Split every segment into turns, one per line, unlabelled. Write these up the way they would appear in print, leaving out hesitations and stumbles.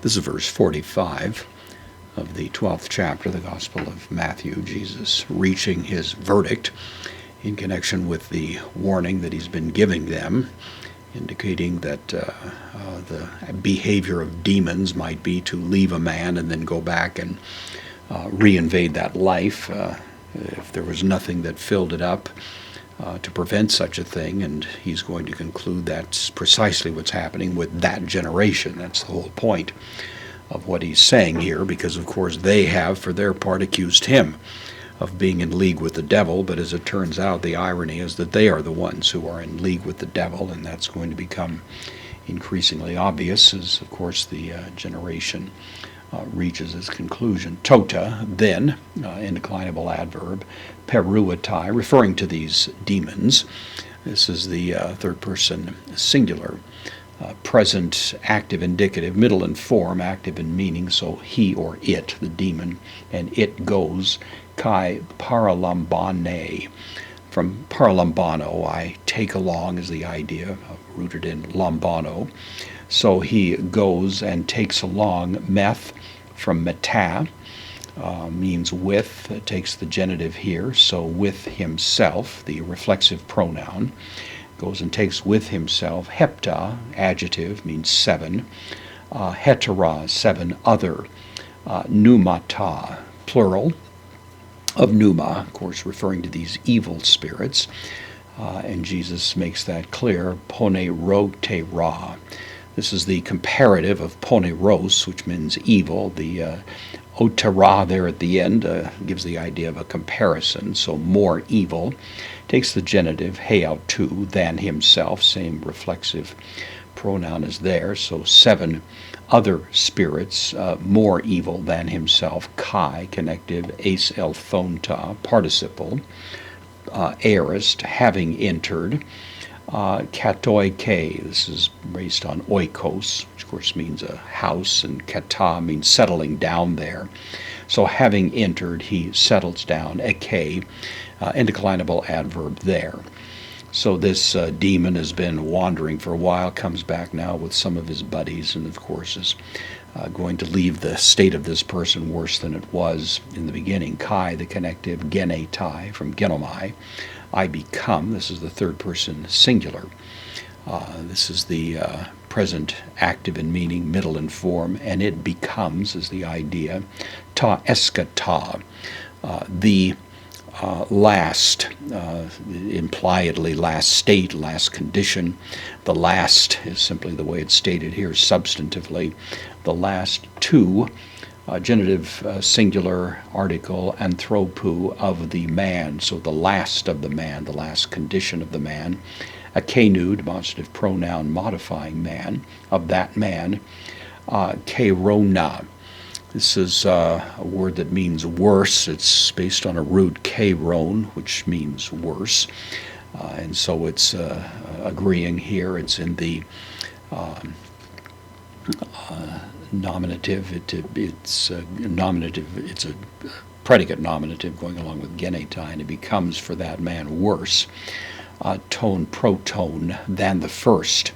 This is verse 45 of the 12th chapter of the Gospel of Matthew, Jesus reaching his verdict in connection with the warning that he's been giving them, indicating that the behavior of demons might be to leave a man and then go back and reinvade that life if there was nothing that filled it up to prevent such a thing. And he's going to conclude that's precisely what's happening with that generation. That's the whole point of what he's saying here, because of course they have for their part accused him of being in league with the devil, but as it turns out, the irony is that they are the ones who are in league with the devil, and that's going to become increasingly obvious as, of course, the generation reaches its conclusion. Tota, then, indeclinable adverb, peruatai, referring to these demons. This is the third person singular. Present, active, indicative, middle in form, active in meaning, so he or it, the demon, and it goes, kai paralambane. From paralambano, I take along is the idea, rooted in lambano. So he goes and takes along, meth, from meta, means with, takes the genitive here, so with himself, the reflexive pronoun. Goes and takes with himself. Hepta, adjective, means seven. Hetera, seven other. Pneumata, plural of pneuma, of course referring to these evil spirits. And Jesus makes that clear. Ponerotera. This is the comparative of poneros, which means evil. The otera there at the end gives the idea of a comparison, so more evil. Takes the genitive, heautu, than himself, same reflexive pronoun is there, so seven other spirits more evil than himself. Kai, connective, ace elthonta, participle. Aorist, having entered. Katoike, this is based on oikos, which of course means a house, and kata means settling down there. So having entered, he settles down. Eke, indeclinable adverb there. So this demon has been wandering for a while, comes back now with some of his buddies, and of course is going to leave the state of this person worse than it was in the beginning. Kai, the connective, genetai, from genomai. I become, this is the third person singular. This is the present active in meaning, middle in form, and it becomes is the idea. Ta eskata, the last, impliedly last state, last condition. The last is simply the way it's stated here substantively. The last two, genitive singular article, anthropu, of the man, so the last of the man, the last condition of the man. A kenu, demonstrative pronoun modifying man, of that man. Kerona. This is a word that means worse. It's based on a root keron, which means worse. And so it's agreeing here. It's in the nominative. It's nominative. It's a predicate nominative going along with genetai, and it becomes for that man worse. Tone proton than the first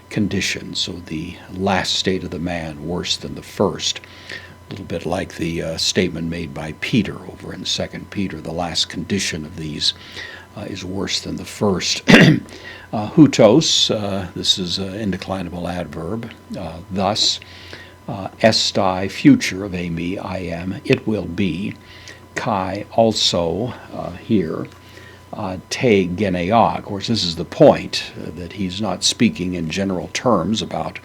condition. So the last state of the man worse than the first. A little bit like the statement made by Peter over in 2 Peter. The last condition of these is worse than the first. Hutos, this is an indeclinable adverb. Thus, estai, future of ami, I am, it will be. Kai, also, here. Te genea, of course, this is the point, that he's not speaking in general terms about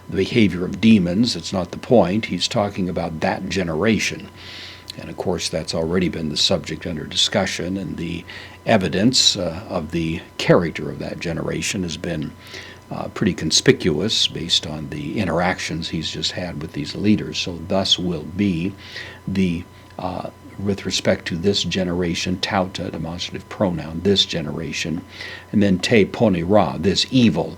the behavior of demons. It's not the point. He's talking about that generation. And of course, that's already been the subject under discussion, and the evidence of the character of that generation has been pretty conspicuous based on the interactions he's just had with these leaders. So thus will be the with respect to this generation, tauta, demonstrative pronoun, this generation, and then te ponera, this evil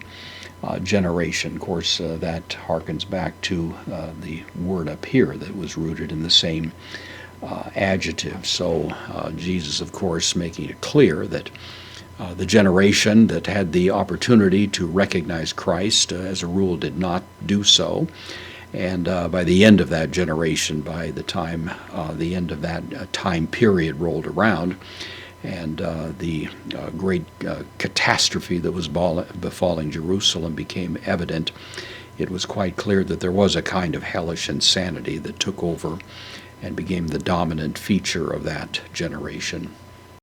generation. Of course, that harkens back to the word up here that was rooted in the same adjective. So Jesus, of course, making it clear that the generation that had the opportunity to recognize Christ, as a rule, did not do so. And by the end of that generation, by the time the end of that time period rolled around, and the great catastrophe that was befalling Jerusalem became evident, it was quite clear that there was a kind of hellish insanity that took over and became the dominant feature of that generation.